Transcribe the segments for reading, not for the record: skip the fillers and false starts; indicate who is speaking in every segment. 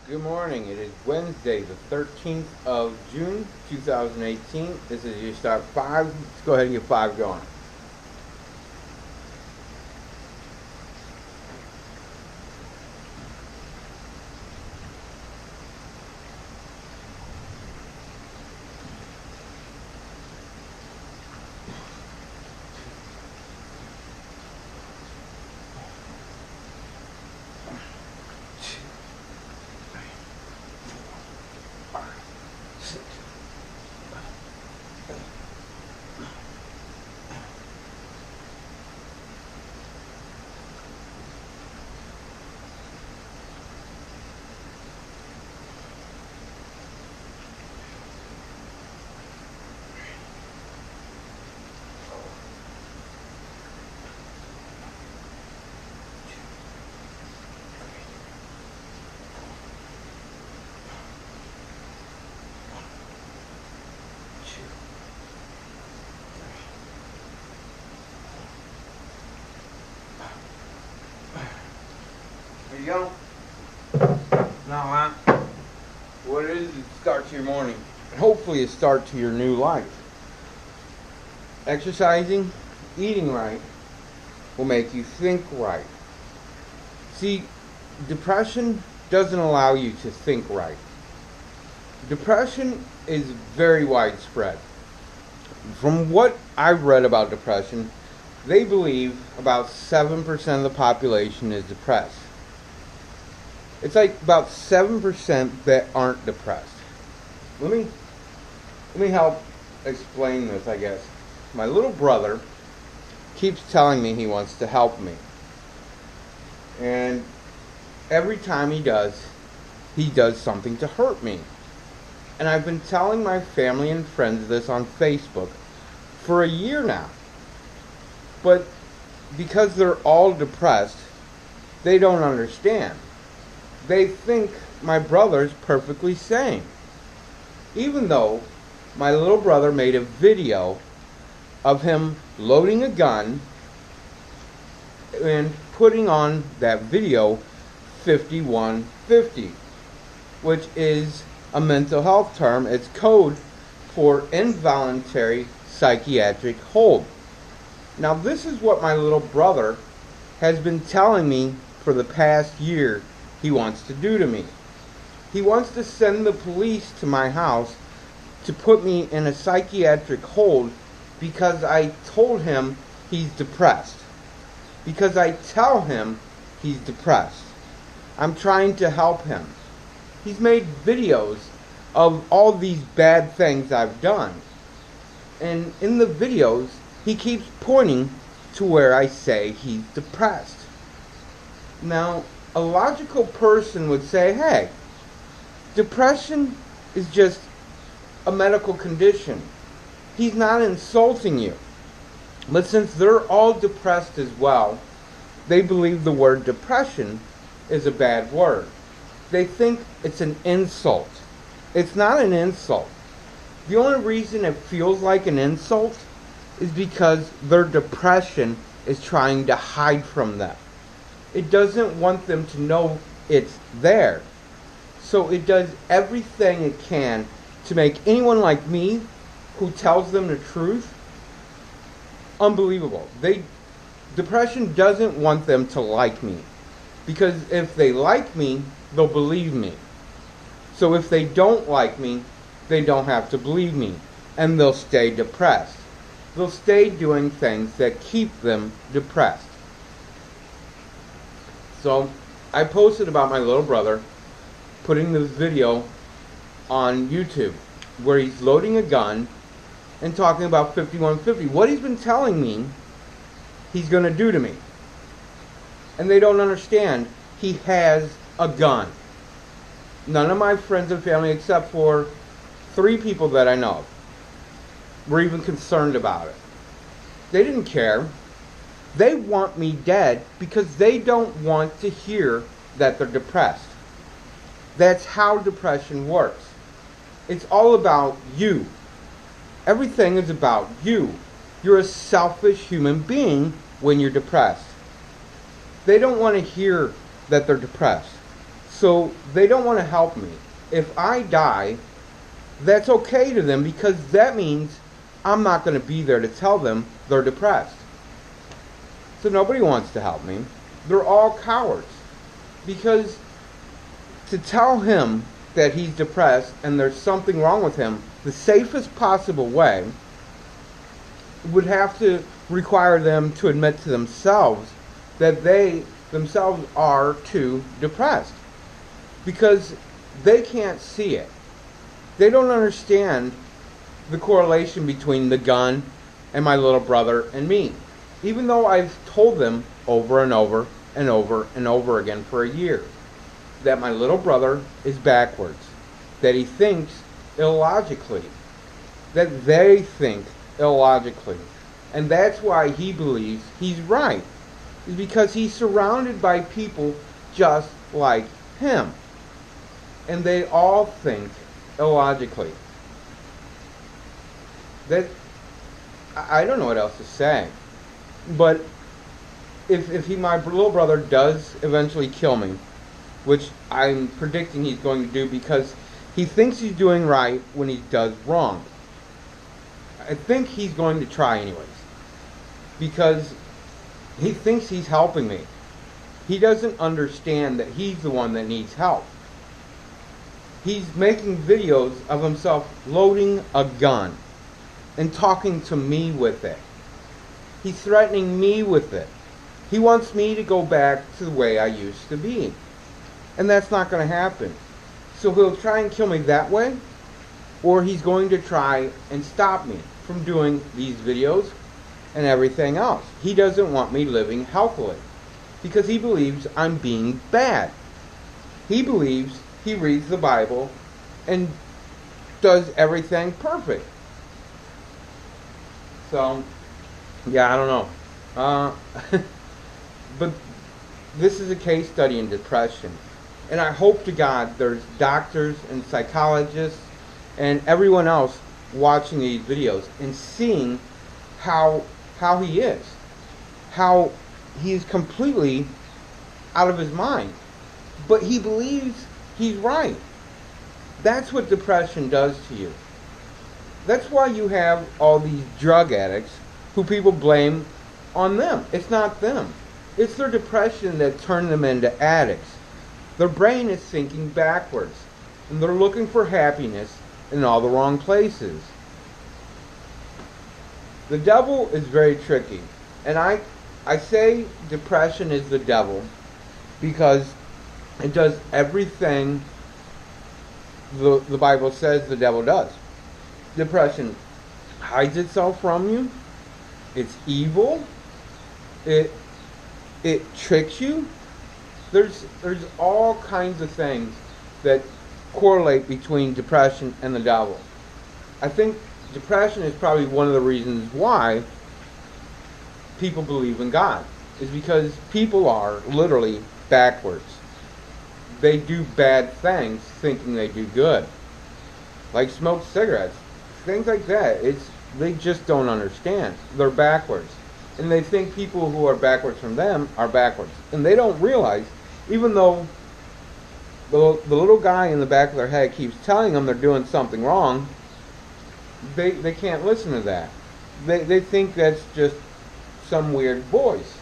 Speaker 1: Good morning. It is Wednesday, the 13th of June, 2018. This is your start 5. Let's go ahead and get 5 going. There you go. Now, what it is start to your morning. Hopefully, a start to your new life. Exercising, eating right will make you think right. See, depression doesn't allow you to think right. Depression is very widespread. From what I've read about depression, they believe about 7% of the population is depressed. It's like about 7% that aren't depressed. Let me help explain this, I guess. My little brother keeps telling me he wants to help me. And every time he does something to hurt me. And I've been telling my family and friends this on Facebook for a year now. But because they're all depressed, they don't understand. They think my brother's perfectly sane. Even though my little brother made a video of him loading a gun and putting on that video 5150, which is a mental health term. It's code for involuntary psychiatric hold. Now, this is what my little brother has been telling me for the past year he wants to do to me. He wants to send the police to my house to put me in a psychiatric hold because I told him he's depressed. Because I tell him he's depressed. I'm trying to help him. He's made videos of all these bad things I've done. And in the videos, he keeps pointing to where I say he's depressed. Now, a logical person would say, hey, depression is just a medical condition. He's not insulting you. But since they're all depressed as well, they believe the word depression is a bad word. They think it's an insult. It's not an insult. The only reason it feels like an insult is because their depression is trying to hide from them. It doesn't want them to know it's there. So it does everything it can to make anyone like me who tells them the truth unbelievable. Depression doesn't want them to like me. Because if they like me, they'll believe me. So if they don't like me, they don't have to believe me. And they'll stay depressed. They'll stay doing things that keep them depressed. So I posted about my little brother putting this video on YouTube where he's loading a gun and talking about 5150. What he's been telling me he's going to do to me. And they don't understand. He has a gun. None of my friends and family, except for 3 people that I know of, were even concerned about it. They didn't care. They want me dead because they don't want to hear that they're depressed. That's how depression works. It's all about you. Everything is about you. You're a selfish human being when you're depressed. They don't want to hear that they're depressed. So they don't want to help me. If I die, that's okay to them because that means I'm not going to be there to tell them they're depressed. So nobody wants to help me. They're all cowards. Because to tell him that he's depressed and there's something wrong with him, the safest possible way would have to require them to admit to themselves that they themselves are too depressed. Because they can't see it. They don't understand the correlation between the gun and my little brother and me. Even though I've told them over and over and over and over again for a year that my little brother is backwards, that he thinks illogically, that they think illogically, and that's why he believes he's right, is because he's surrounded by people just like him, and they all think illogically. That I don't know what else to say, but if my little brother does eventually kill me, which I'm predicting he's going to do because he thinks he's doing right when he does wrong. I think he's going to try anyways, because he thinks he's helping me. He doesn't understand that he's the one that needs help. He's making videos of himself loading a gun and talking to me with it. He's threatening me with it. He wants me to go back to the way I used to be. And that's not going to happen. So he'll try and kill me that way, or he's going to try and stop me from doing these videos and everything else. He doesn't want me living healthily because he believes I'm being bad. He believes he reads the Bible and does everything perfect. So, yeah, I don't know. But this is a case study in depression. And I hope to God there's doctors and psychologists and everyone else watching these videos and seeing how he is. How he's completely out of his mind. But he believes he's right. That's what depression does to you. That's why you have all these drug addicts who people blame on them. It's not them. It's their depression that turned them into addicts. Their brain is thinking backwards, and they're looking for happiness in all the wrong places. The devil is very tricky, and I say depression is the devil because it does everything the Bible says the devil does. Depression hides itself from you. It's evil. It tricks you. There's all kinds of things that correlate between depression and the devil. I think depression is probably one of the reasons why people believe in God, is because people are literally backwards. They do bad things thinking they do good. Like smoke cigarettes. Things like that. They just don't understand. They're backwards. And they think people who are backwards from them are backwards. And they don't realize, even though the little guy in the back of their head keeps telling them they're doing something wrong, they can't listen to that. They think that's just some weird voice.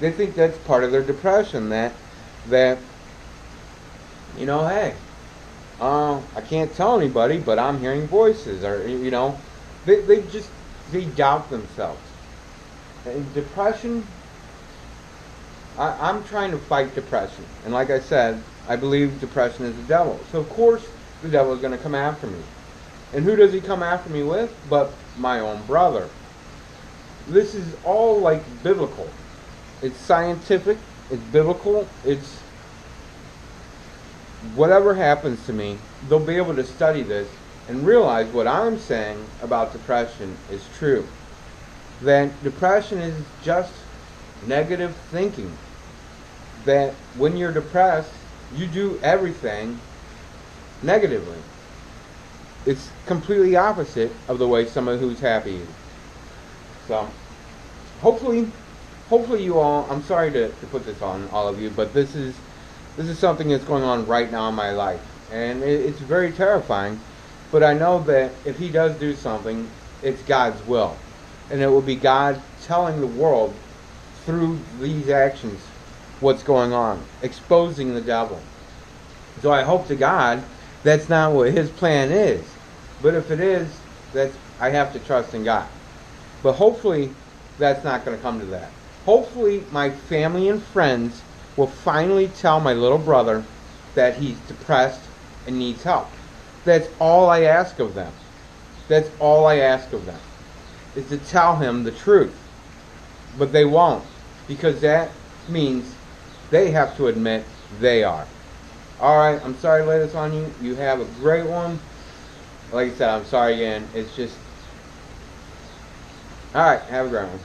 Speaker 1: They think that's part of their depression, that you know, hey, I can't tell anybody, but I'm hearing voices, or you know, they doubt themselves. And depression, I'm trying to fight depression, and like I said, I believe depression is the devil. So of course the devil is going to come after me. And who does he come after me with? But my own brother. This is all like biblical. It's scientific, it's biblical, it's whatever happens to me, they'll be able to study this and realize what I'm saying about depression is true. That depression is just negative thinking. That when you're depressed, you do everything negatively. It's completely opposite of the way someone who's happy is. So, hopefully you all, I'm sorry to put this on all of you, but this is This is something that's going on right now in my life. And it's very terrifying. But I know that if he does do something, it's God's will. And it will be God telling the world through these actions what's going on, exposing the devil. So I hope to God that's not what his plan is. But if it is, I have to trust in God. But hopefully that's not going to come to that. Hopefully my family and friends will finally tell my little brother that he's depressed and needs help. That's all I ask of them. That's all I ask of them, is to tell him the truth. But they won't, because that means they have to admit they are. Alright, I'm sorry to lay this on you. You have a great one. Like I said, I'm sorry again. It's just... Alright, have a great one.